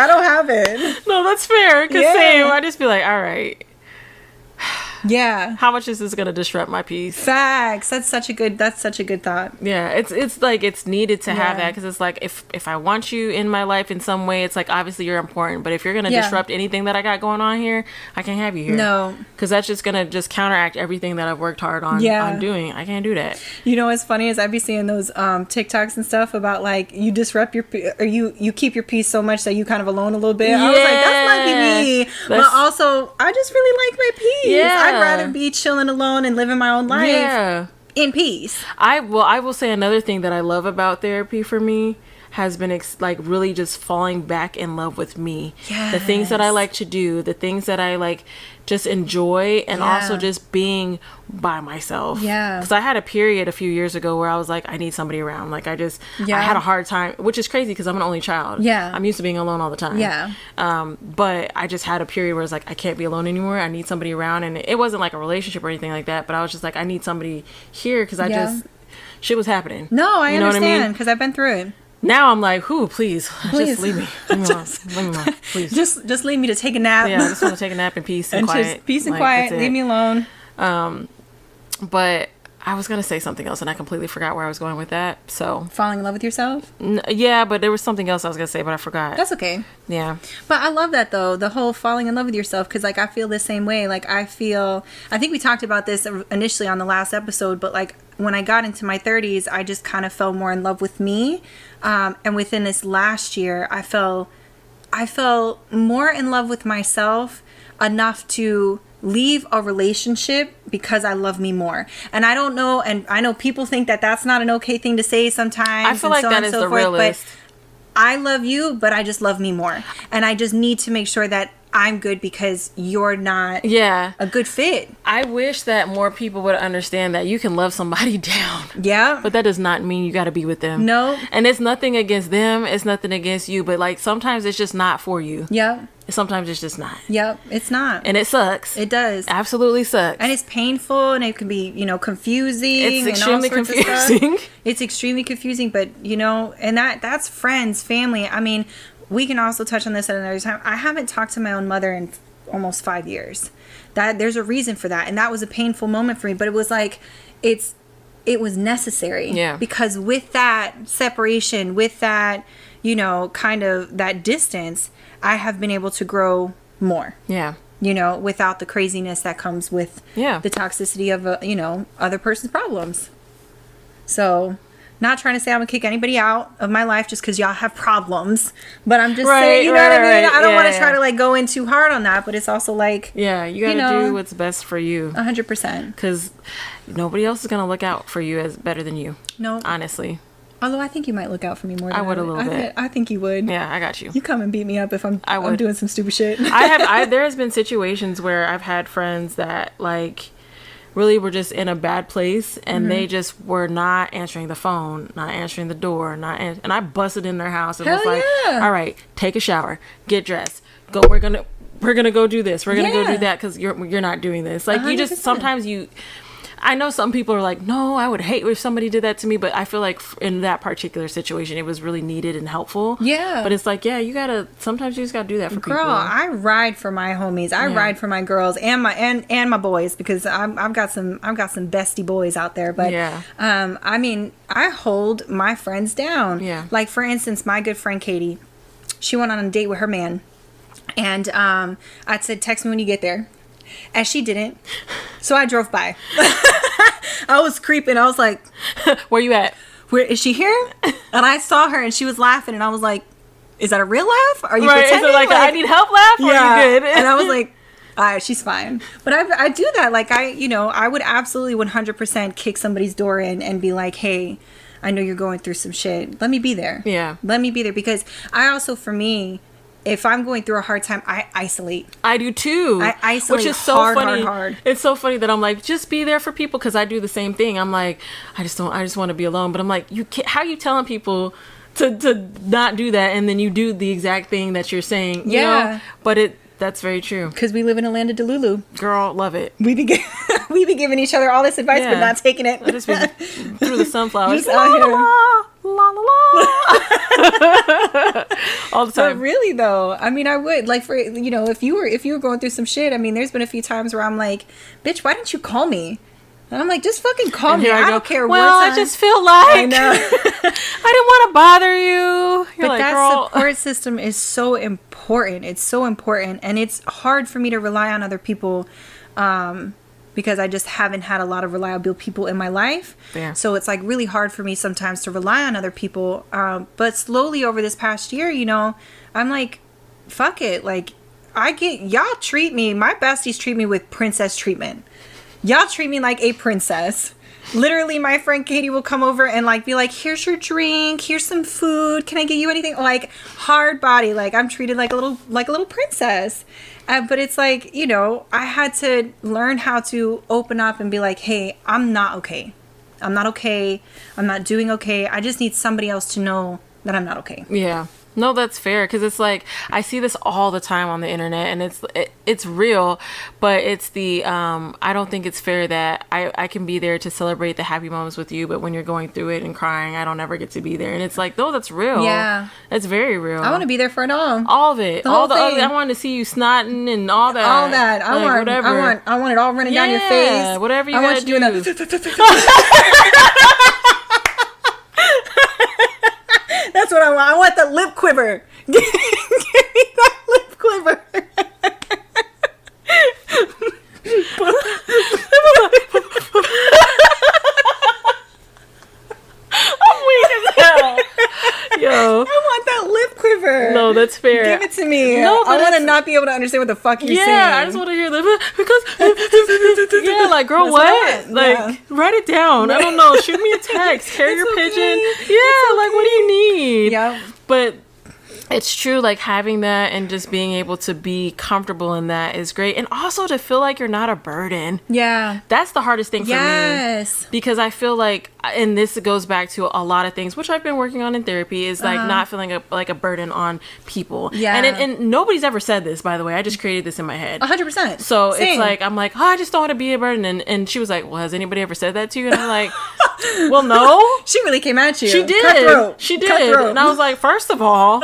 don't have it. No, that's fair. Because same, I just be like, all right. Yeah. How much is this going to disrupt my peace? Facts. That's such a good thought. Yeah. It's like, it's needed to have that, because it's like, if I want you in my life in some way, it's like, obviously you're important, but if you're going to disrupt anything that I got going on here, I can't have you here. No. Because that's just going to just counteract everything that I've worked hard on doing. I can't do that. What's funny is I'd be seeing those TikToks and stuff about like, you disrupt or you keep your peace so much that you kind of alone a little bit. I was like, that might be me. But also, I just really like my peace. Yeah. I'd rather be chilling alone and living my own life in peace. I will say another thing that I love about therapy for me has been like really just falling back in love with me. Yes. The things that I like to do, the things that I like just enjoy, and also just being by myself. Yeah. Because I had a period a few years ago where I was like, I need somebody around. Like I had a hard time, which is crazy because I'm an only child. Yeah. I'm used to being alone all the time. Yeah. But I just had a period where it's like, I can't be alone anymore. I need somebody around. And it wasn't like a relationship or anything like that, but I was just like, I need somebody here because shit was happening. No, I understand because I've been through it. Now I'm like, please, just leave me. Leave me alone. Please. Just leave me to take a nap. Yeah, I just want to take a nap in peace and quiet. Just peace and quiet. Leave me alone. But I was gonna say something else, and I completely forgot where I was going with that. So Falling in love with yourself? yeah, but there was something else I was gonna say, but I forgot. That's okay. Yeah. But I love that though, the whole falling in love with yourself, because like I feel the same way. Like I think we talked about this initially on the last episode, but like when I got into my 30s, I just kind of fell more in love with me. And within this last year, I fell more in love with myself enough to leave a relationship because I love me more. And I don't know, and I know people think that that's not an okay thing to say sometimes. I feel like that is the realist. But I love you, but I just love me more. And I just need to make sure that I'm good because you're not a good fit. I wish that more people would understand that you can love somebody down. Yeah. But that does not mean you got to be with them. No. And it's nothing against them. It's nothing against you. But like sometimes it's just not for you. Yep. Sometimes it's just not. Yep. It's not. And it sucks. It does. Absolutely sucks. And it's painful and it can be, confusing. It's extremely and all sorts confusing. Of stuff. It's extremely confusing. But, and that's friends, family. I mean, we can also touch on this at another time. I haven't talked to my own mother in almost 5 years. There's a reason for that. And that was a painful moment for me. But it was like, it was necessary. Yeah. Because with that separation, with that, kind of that distance, I have been able to grow more. Yeah. Without the craziness that comes with the toxicity of, other person's problems. So, not trying to say I'm going to kick anybody out of my life just because y'all have problems. But I'm just saying, you know what I mean? I don't want to try to, like, go in too hard on that. But it's also like... Yeah, you got to do what's best for you. 100%. Because nobody else is going to look out for you as better than you. No. Honestly. Although I think you might look out for me more than I would a little bit. I think you would. Yeah, I got you. You come and beat me up if I'm doing some stupid shit. There has been situations where I've had friends that like really were just in a bad place and they just were not answering the phone, not answering the door, and I busted in their house and was like, all right, take a shower, get dressed, go. We're gonna go do this. We're gonna go do that because you're not doing this. Like 100%. You just sometimes you. I know some people are like, no, I would hate if somebody did that to me, but I feel like in that particular situation, it was really needed and helpful. Yeah. But it's like, sometimes you just gotta do that for people. Girl, I ride for my homies. I ride for my girls and my boys because I've got some bestie boys out there. But I mean, I hold my friends down. Yeah. Like for instance, my good friend Katie, she went on a date with her man, and I said, text me when you get there. And she didn't. So I drove by. I was creeping. I was like, where you at? Where is she here? And I saw her and she was laughing and I was like, is that a real laugh? Are you pretending? Is it like I need help laugh? Or are you good? And I was like, all right, she's fine. But I do that. Like I would absolutely 100% kick somebody's door in and be like, hey, I know you're going through some shit. Let me be there. Yeah. Let me be there because I also, for me, if I'm going through a hard time, I isolate. I do too. I isolate, which is so funny. Hard. It's so funny that I'm like, just be there for people because I do the same thing. I'm like, I just want to be alone. But I'm like, you can't. How are you telling people to not do that and then you do the exact thing that you're saying? You know? But that's very true. Because we live in a land of Delulu. Girl, love it. We be giving each other all this advice, but not taking it. Just be through the sunflowers. Just out here. La la la. All the time. But really though, I mean, I would like for if you were going through some shit. I mean, there's been a few times where I'm like, bitch, why didn't you call me? And I'm like, just fucking call me. I don't care what. Well, I just feel like I know. I didn't want to bother you. But like, that support system is so important. It's so important, and it's hard for me to rely on other people. Because I just haven't had a lot of reliable people in my life. Yeah. So it's like really hard for me sometimes to rely on other people. But slowly over this past year, I'm like, fuck it. Like y'all treat me, my besties treat me with princess treatment. Y'all treat me like a princess. Literally, my friend Katie will come over and like be like, here's your drink, here's some food, can I get you anything? Like hard body, like I'm treated like a little princess. But it's like, I had to learn how to open up and be like, hey, I'm not okay. I'm not okay. I'm not doing okay. I just need somebody else to know that I'm not okay. Yeah. No, that's fair, because it's like I see this all the time on the internet, and it's real, but it's the I don't think it's fair that I can be there to celebrate the happy moments with you, but when you're going through it and crying, I don't ever get to be there. And it's like, no, that's real. Yeah, that's very real. I want to be there for it all. All of it, all the ugly. I wanted to see you snotting and all that. All that. I want whatever. I want it all running down your face. Whatever you I want you do. doing That's what I want. I want the lip quiver. Give me that lip quiver. I'm weak as hell. Yo. I want that lip quiver. No, that's fair. Give it to me. No, I want to not be able to understand what the fuck you're saying. Yeah, I just want to hear the because yeah, like girl, That's what? right. Like write it down. I don't know. Shoot me a text. Carrier It's pigeon. okay. Yeah, like what do you need? Yeah. But it's true, like having that and just being able to be comfortable in that is great. And also to feel like you're not a burden. Yeah. That's the hardest thing for me. Because I feel like, and this goes back to a lot of things, which I've been working on in therapy, is like not feeling like a burden on people. Yeah. And nobody's ever said this, by the way. I just created this in my head. 100%. So Same. it's like, I'm like, oh, I just don't want to be a burden. And she was like, well, has anybody ever said that to you? And I'm like, well, no. She really came at you. She did. Cutthroat. She did. Cutthroat. And I was like, first of all,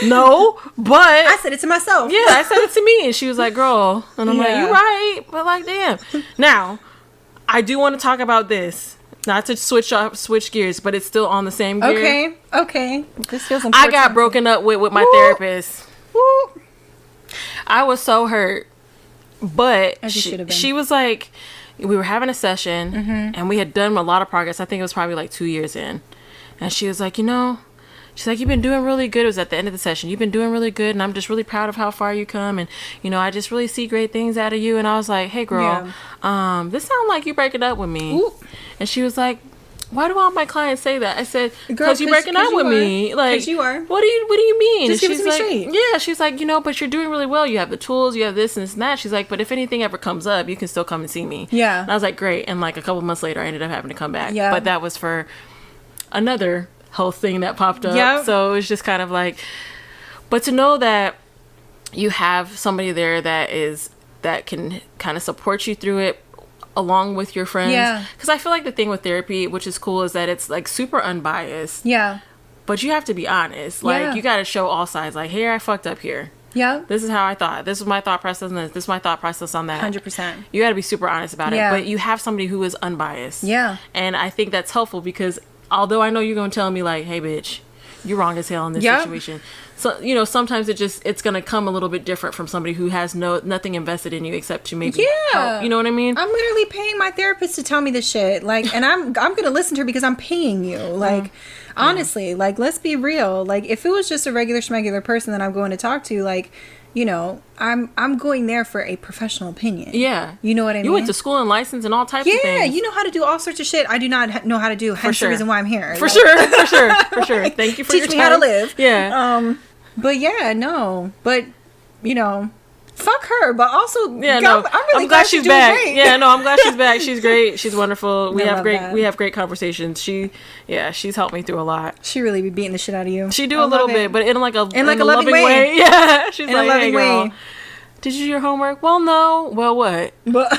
no, but I said it to myself. yeah, I said it to me, and she was like, girl, and I'm like, you're right, but like, damn. Now, I do want to talk about this, not to switch gears, but it's still on the same gear. Okay. This feels important. I got broken up with my therapist. Woo. I was so hurt, but As you should have been. she was like, we were having a session, and we had done a lot of progress. I think it was probably like 2 years in, and she was like, she's like, you've been doing really good. It was at the end of the session. You've been doing really good, and I'm just really proud of how far you come. And, I just really see great things out of you. And I was like, hey, girl, this sounds like you breaking up with me. Ooh. And she was like, why do all my clients say that? I said, Girl, because you're breaking up with me. Like, 'Cause you are. What do you mean? Just and give it she's to me like, straight. yeah, she's like, but you're doing really well. You have the tools, you have this and that. She's like, but if anything ever comes up, you can still come and see me. Yeah. And I was like, great. And like a couple months later, I ended up having to come back. Yeah. But that was for another health thing that popped up. Yep. So it was just kind of like, but to know that you have somebody there that can kind of support you through it along with your friends. Yeah. Because I feel like the thing with therapy, which is cool, is that it's like super unbiased. Yeah. But you have to be honest. Like, Yeah. you got to show all sides. Like, here, I fucked up here. Yeah. This is how I thought. This is my thought process on this. This is my thought process on that. 100%. You got to be super honest about Yeah. it. But you have somebody who is unbiased. Yeah. And I think that's helpful because although I know you're going to tell me like, hey, bitch, you're wrong as hell in this Yep. situation. So, sometimes it's going to come a little bit different from somebody who has nothing invested in you except to maybe help. You know what I mean? I'm literally paying my therapist to tell me this shit. Like, and I'm going to listen to her because I'm paying you. Like, honestly, like, let's be real. Like, if it was just a regular schmegular person that I'm going to talk to, like, I'm going there for a professional opinion. Yeah. You know what I mean? You went to school and license and all types of things. Yeah, you know how to do all sorts of shit I do not know how to do. Hence sure. the reason why I'm here. For Like, sure. Thank you for your teach time. me how to live. Yeah. But yeah, no. But, fuck her. But also, Yeah, God, no. I'm really glad she's doing back. great. Yeah, no, I'm glad she's back. She's great. She's wonderful. We I have love great that. we have great conversations. She's helped me through a lot. She really be beating the shit out of you. She do I a little love it. bit, but in like a In like a loving way. Yeah. She's In like, a loving hey, girl, way. did you do your homework? Well, no. Well, what? But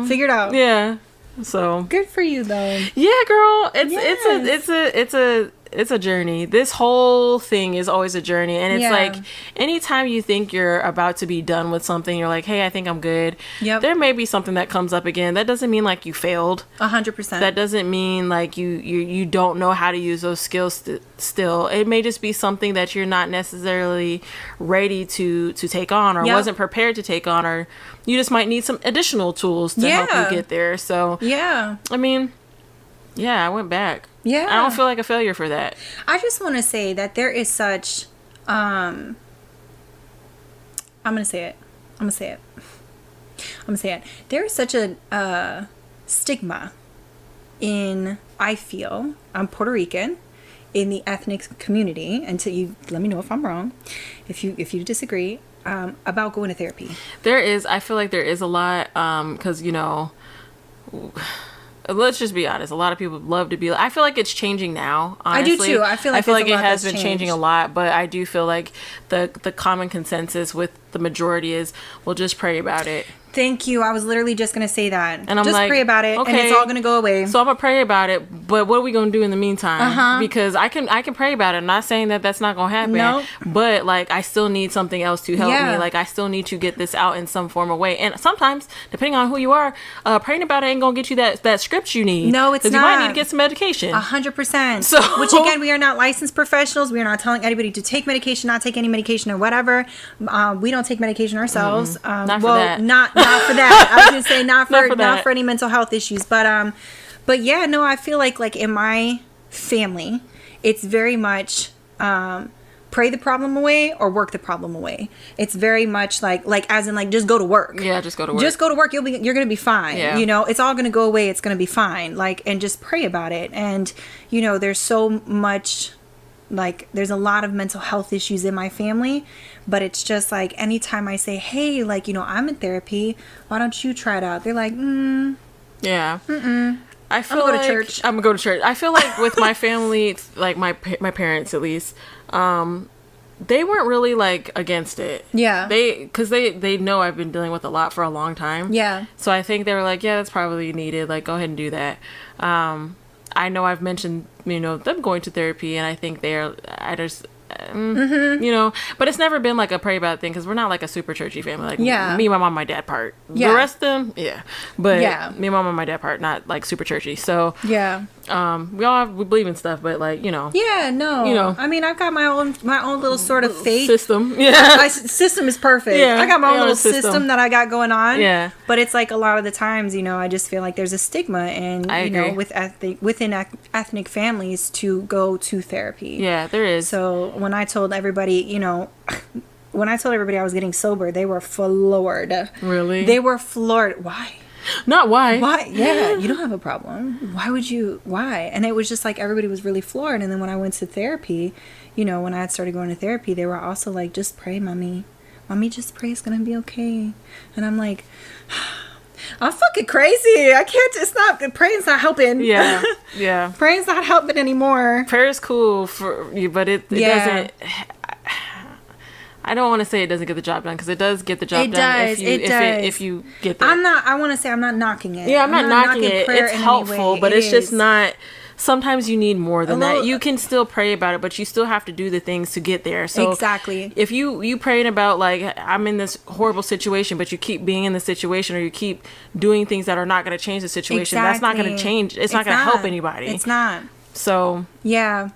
figured out. Yeah. So Good for you though. yeah, girl. Yes. It's a journey. This whole thing is always a journey. And it's Yeah. like anytime you think you're about to be done with something, you're like, hey, I think I'm good. Yep. There may be something that comes up again. That doesn't mean like you failed. 100%. That doesn't mean like you don't know how to use those skills still. It may just be something that you're not necessarily ready to take on or Yep. wasn't prepared to take on, or you just might need some additional tools to help Yeah. you get there. So Yeah. I mean, yeah, I went back. Yeah. I don't feel like a failure for that. I just want to say that there is such I'm going to say it. There is such a stigma I feel, I'm Puerto Rican, in the ethnic community, until you let me know if I'm wrong, if you disagree, about going to therapy. I feel like there is a lot, because, let's just be honest. A lot of people love to be. I feel like it's changing now. Honestly. I do too. I feel like it has been changing a lot, but I do feel like the common consensus with the majority is we'll just pray about it. Thank you. I was literally just going to say that. And I'm just like, pray about it, okay, and it's all going to go away. So I'm going to pray about it, but what are we going to do in the meantime? Because I can pray about it. I'm not saying that that's not going to happen. Nope. But, like, I still need something else to help me. Like, I still need to get this out in some form of way. And sometimes, depending on who you are, praying about it ain't going to get you that script you need. No, it's not. Because you might need to get some medication. 100%. So, which, again, we are not licensed professionals. We are not telling anybody to take medication, not take any medication or whatever. We don't take medication ourselves. Not for that. Not for that. I was gonna say not for any mental health issues, but yeah, no, I feel like in my family, it's very much pray the problem away or work the problem away. It's very much like as in like just go to work. Yeah, just go to work. Just go to work. You're gonna be fine. Yeah. You know, it's all gonna go away. It's gonna be fine. Like, and just pray about it. And you know, there's so much. Like, there's a lot of mental health issues in my family, but it's just like anytime I say, hey, like, you know, I'm in therapy, why don't you try it out? They're like, yeah. I feel I'm gonna like go to church. I'm gonna go to church. I feel like with my family, like my parents at least, they weren't really like against it. Yeah. Because they know I've been dealing with a lot for a long time. Yeah. So I think they were like, yeah, that's probably needed. Like, go ahead and do that. I know I've mentioned, you know, them going to therapy, and I think you know, but it's never been like a pray about thing because we're not like a super churchy family. Like, me, my mom, my dad part. Yeah. The rest of them, but Yeah. me, my mom, and my dad part, not like super churchy. So yeah. we believe in stuff, but like, you know. Yeah, no. You know. I mean, I've got my own little sort of faith. System. Yeah. My system is perfect. Yeah, I got my own yeah, little system. system that I got going on. Yeah. But it's like a lot of the times, you know, I just feel like there's a stigma and, I you know, agree. within ethnic families to go to therapy. Yeah, there is. So when I told everybody, you know, I was getting sober, they were floored. Really? They were floored. Why? Not why. Why? Yeah, you don't have a problem. Why would you? Why? And it was just like everybody was really floored. And then when I went to therapy, you know, when I had started going to therapy, they were also like, just pray, mommy. Mommy, just pray. It's going to be okay. And I'm like, I'm fucking crazy. I can't. It's not. Praying's not helping. Yeah. Yeah. Praying's not helping anymore. Prayer is cool for you, but it doesn't. I don't want to say it doesn't get the job done because it does get the job done. If you get there. I want to say I'm not knocking it. Yeah, I'm not knocking it. It's helpful, but it's just not. Sometimes you need more than that. You can still pray about it, but you still have to do the things to get there. So exactly. If you praying about like I'm in this horrible situation, but you keep being in the situation, or you keep doing things that are not going to change the situation, that's not going to change. It's not going to help anybody. It's not. So yeah.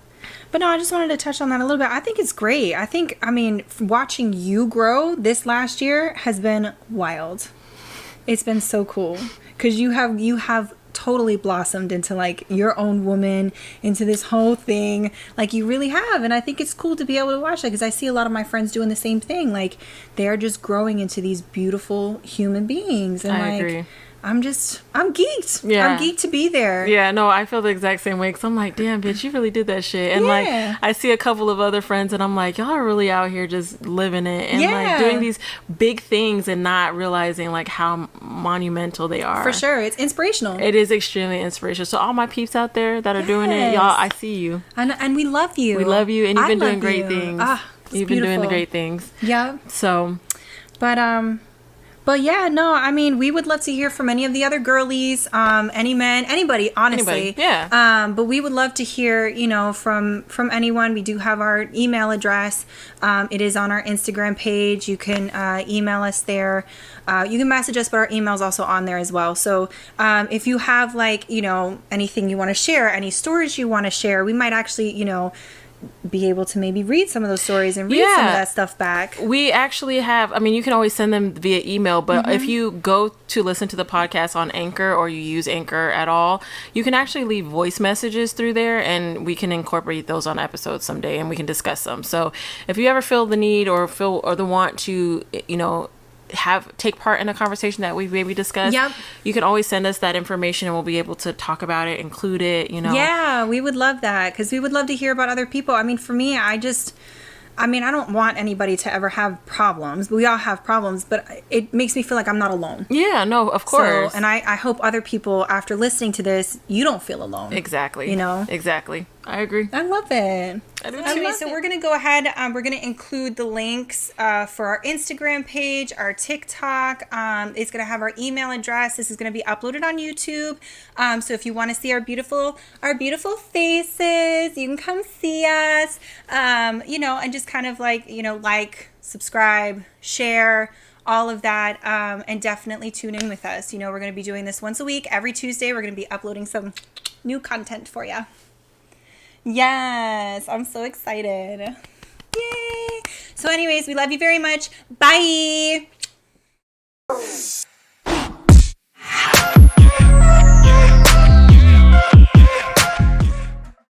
But no, I just wanted to touch on that a little bit. I think it's great. I mean, watching you grow this last year has been wild. It's been so cool because you have totally blossomed into like your own woman, into this whole thing. Like you really have. And I think it's cool to be able to watch that because I see a lot of my friends doing the same thing. Like they're just growing into these beautiful human beings. And I agree. I'm geeked. Yeah. I'm geeked to be there. Yeah, no, I feel the exact same way because I'm like, damn, bitch, you really did that shit. And like, I see a couple of other friends and I'm like, y'all are really out here just living it and like doing these big things and not realizing like how monumental they are. For sure. It's inspirational. It is extremely inspirational. So all my peeps out there that are doing it, y'all, I see you. And we love you. We love you and you've been doing great things. You've been doing the great things. Yeah. So. But yeah, no, I mean, we would love to hear from any of the other girlies, any men, anybody, honestly. Anybody, yeah. But we would love to hear, you know, from anyone. We do have our email address. It is on our Instagram page. You can email us there. You can message us, but our email's also on there as well. So if you have like, you know, anything you want to share, any stories you want to share, we might actually, you know, be able to maybe read some of those stories and read some of that stuff back. We actually have, I mean, you can always send them via email, but if you go to listen to the podcast on Anchor or you use Anchor at all, you can actually leave voice messages through there and we can incorporate those on episodes someday and we can discuss them. So if you ever feel the need or the want to, you know, take part in a conversation that we've maybe discussed, you can always send us that information and we'll be able to talk about it, include it, you know. Yeah, we would love that because we would love to hear about other people. I mean, for me, I I mean, I don't want anybody to ever have problems. We all have problems, but it makes me feel like I'm not alone. Yeah, no, of course. So, and I hope other people, after listening to this, you don't feel alone. Exactly. You know? Exactly. I agree. I love it. I do too. Anyway, so we're going to go ahead. We're going to include the links for our Instagram page, our TikTok. It's going to have our email address. This is going to be uploaded on YouTube. So if you want to see our beautiful faces, you can come see us. You know, and just kind of like, you know, like, subscribe, share, all of that, and definitely tune in with us. You know, we're going to be doing this once a week. Every Tuesday, we're going to be uploading some new content for you. Yes, I'm so excited. Yay! So anyways, we love you very much. Bye!